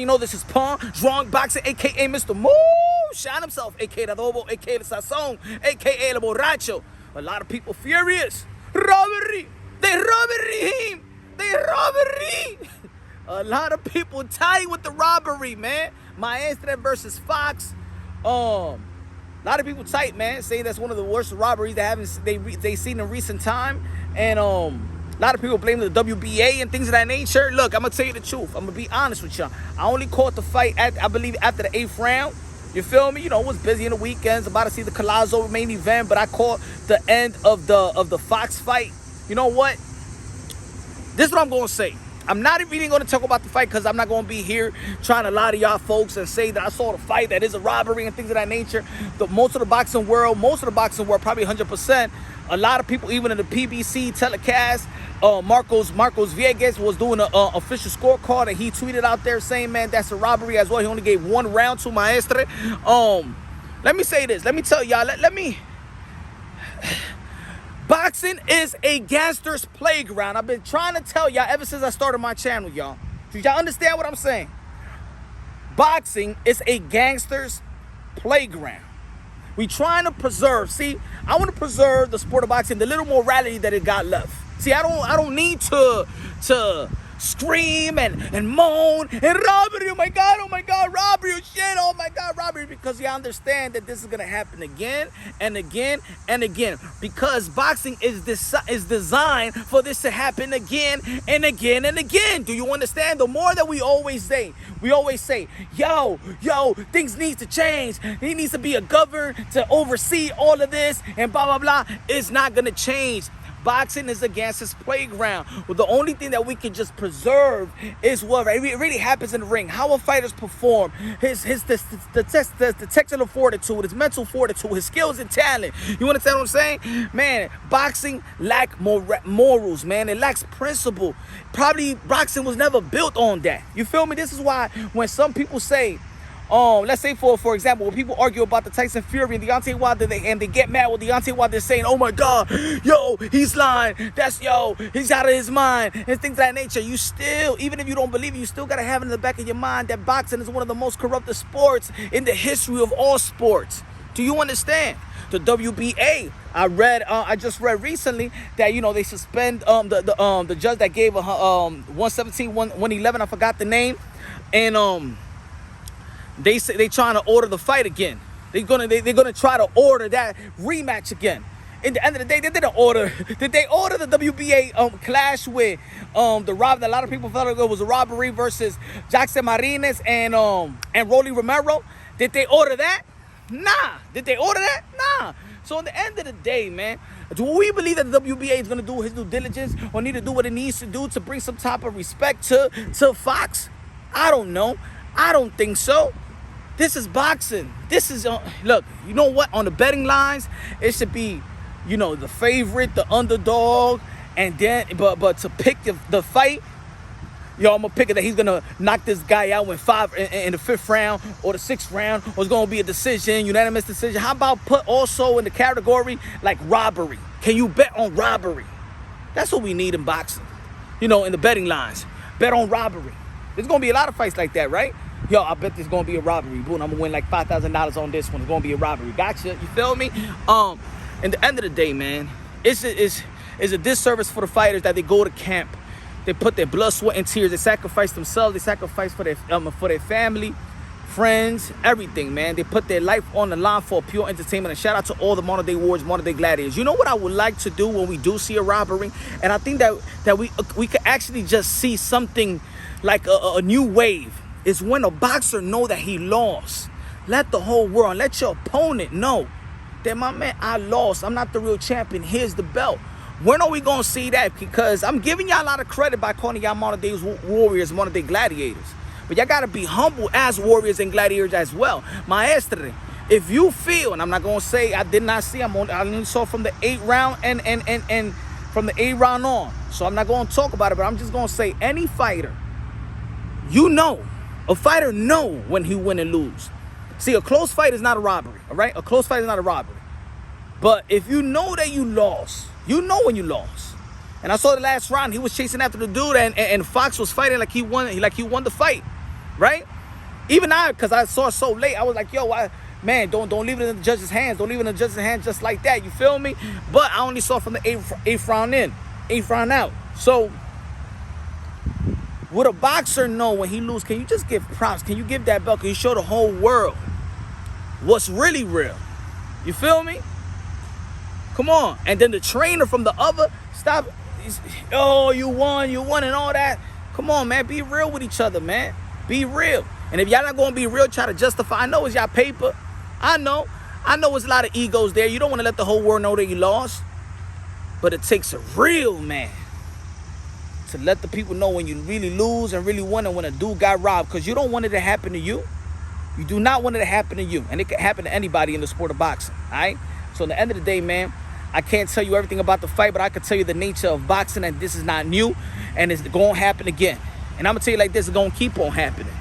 know, this is Pawn, Drunk Boxing, a.k.a. Mr. Moo, Shine himself, a.k.a. the Robo, a.k.a. the Sazón, a.k.a. the Borracho. A lot of people furious. Robbery. They robbery him. They robbery. A lot of people tight with the robbery, man. Maestre versus Fox. A lot of people tight, man, saying that's one of the worst robberies they seen in recent time. And a lot of people blame the WBA and things of that nature. Look, I'm gonna tell you the truth. I'm gonna be honest with y'all. I only caught the fight I believe after the 8th round. You feel me? You know, was busy in the weekends, about to see the Collazo main event, but I caught the end of the Fox fight. You know what? This is what I'm gonna say. I'm not even going to talk about the fight because I'm not going to be here trying to lie to y'all folks and say that I saw the fight, that is a robbery and things of that nature. Most of the boxing world, probably 100%. A lot of people, even in the PBC telecast, Marcos Viegas was doing an official scorecard, and he tweeted out there saying, man, that's a robbery as well. He only gave 1 round to Maestre. Let me say this. Let me tell y'all. Boxing is a gangster's playground. I've been trying to tell y'all ever since I started my channel, y'all. Do y'all understand what I'm saying? Boxing is a gangster's playground. We trying to preserve. See, I want to preserve the sport of boxing, the little morality that it got left. See, I don't need to scream and moan and robbery, oh my god, robbery, oh shit, oh my god, robbery, because you understand that this is gonna happen again and again and again, because boxing is designed for this to happen again and again and again. Do you understand? The more that we always say, yo, things need to change. There needs to be a governor to oversee all of this and blah blah blah. It's not gonna change. Boxing is a gangster's playground. Well, the only thing that we can just preserve is what really happens in the ring. How a fighter's perform, the technical fortitude, his mental fortitude, his skills and talent. You understand what I'm saying? Man, boxing lacks morals, man. It lacks principle. Probably boxing was never built on that. You feel me? This is why when some people say, let's say for example, when people argue about the Tyson Fury and Deontay Wilder, they get mad with Deontay Wilder saying, oh my god, yo, he's lying, he's out of his mind, and things of that nature. You still, even if you don't believe it, you still gotta have in the back of your mind that boxing is one of the most corrupted sports in the history of all sports. Do you understand? The WBA, I just read recently that, you know, they suspend the judge that gave 117, 111, I forgot the name, and they say they trying to order the fight again. They're gonna try to order that rematch again. In the end of the day, they didn't order. Did they order the WBA clash with the rob? A lot of people felt it was a robbery versus Jackson Martinez and Rolly Romero. Did they order that? Nah. Did they order that? Nah. So in the end of the day, man, do we believe that the WBA is gonna do his due diligence or need to do what it needs to do to bring some type of respect to Fox? I don't know. I don't think so. This is boxing. This is, look, you know what? On the betting lines, it should be, you know, the favorite, the underdog, and then, but to pick the fight, yo, I'm going to pick it that he's going to knock this guy out in the 5th round or the 6th round, or it's going to be a decision, unanimous decision. How about put also in the category like robbery? Can you bet on robbery? That's what we need in boxing. You know, in the betting lines. Bet on robbery. There's going to be a lot of fights like that, right? Yo, I bet there's going to be a robbery. Boom, I'm going to win like $5,000 on this one. It's going to be a robbery. Gotcha. You feel me? In the end of the day, man, it's a disservice for the fighters that they go to camp. They put their blood, sweat, and tears. They sacrifice themselves. They sacrifice for their family, friends, everything, man. They put their life on the line for pure entertainment. And shout out to all the modern day warriors, modern day gladiators. You know what I would like to do when we do see a robbery? And I think that we could actually just see something like a new wave. Is when a boxer know that he lost. Let the whole world, let your opponent know that, my man, I lost. I'm not the real champion. Here's the belt. When are we going to see that? Because I'm giving y'all a lot of credit by calling y'all modern day warriors, modern day gladiators. But y'all got to be humble as warriors and gladiators as well. Maestre, if you feel, and I'm not going to say I did not see, I only saw from the 8th round and from the 8th round on. So I'm not going to talk about it, but I'm just going to say any fighter, you know, a fighter know when he win and lose. See, a close fight is not a robbery, all right? A close fight is not a robbery. But if you know that you lost, you know when you lost. And I saw the last round, he was chasing after the dude, and Fox was fighting like he won the fight, right? Even I, because I saw it so late, I was like, yo, man, don't leave it in the judge's hands. Don't leave it in the judge's hands just like that. You feel me? But I only saw from the eighth round out. So would a boxer know when he lose? Can you just give props? Can you give that belt? Can you show the whole world what's really real? You feel me? Come on. And then the trainer from the other, stop. Oh, you won and all that. Come on, man. Be real with each other, man. Be real. And if y'all not going to be real, try to justify. I know it's y'all paper. I know it's a lot of egos there. You don't want to let the whole world know that you lost. But it takes a real man to let the people know when you really lose and really won and when a dude got robbed. Because you don't want it to happen to you. You do not want it to happen to you. And it can happen to anybody in the sport of boxing. All right? So at the end of the day, man, I can't tell you everything about the fight, but I can tell you the nature of boxing, and this is not new, and it's going to happen again. And I'm going to tell you like this, it's going to keep on happening.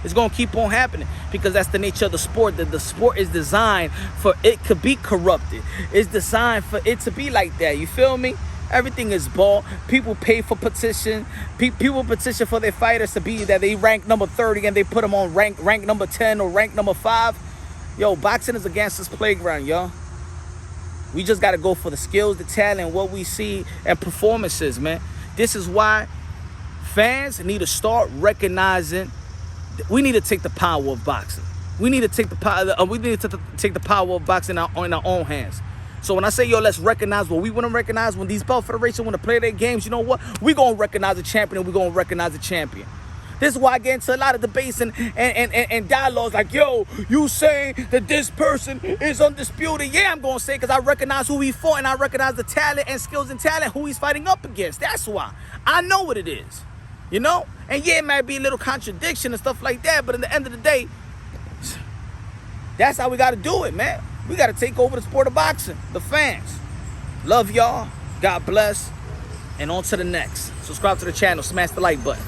It's going to keep on happening because that's the nature of the sport. That the sport is designed for it to be corrupted. It's designed for it to be like that. You feel me? Everything is ball. People pay for petition. People petition for their fighters to be that they rank number 30 and they put them on rank number 10 or rank number 5. Yo, boxing is a gangster's playground, y'all. We just got to go for the skills, the talent, what we see, and performances, man. This is why fans need to start recognizing. We need to take the power of boxing. We need to take the power. We need to take the power of boxing in our own hands. So when I say, yo, let's recognize what we want to recognize, when these belt federations want to play their games, you know what? We're going to recognize the champion, and we're going to recognize the champion. This is why I get into a lot of debates and dialogues like, yo, you saying that this person is undisputed? Yeah, I'm going to say because I recognize who he fought and I recognize the talent and skills and talent who he's fighting up against. That's why. I know what it is, you know? And yeah, it might be a little contradiction and stuff like that, but at the end of the day, that's how we got to do it, man. We got to take over the sport of boxing, the fans. Love y'all. God bless. And on to the next. Subscribe to the channel. Smash the like button.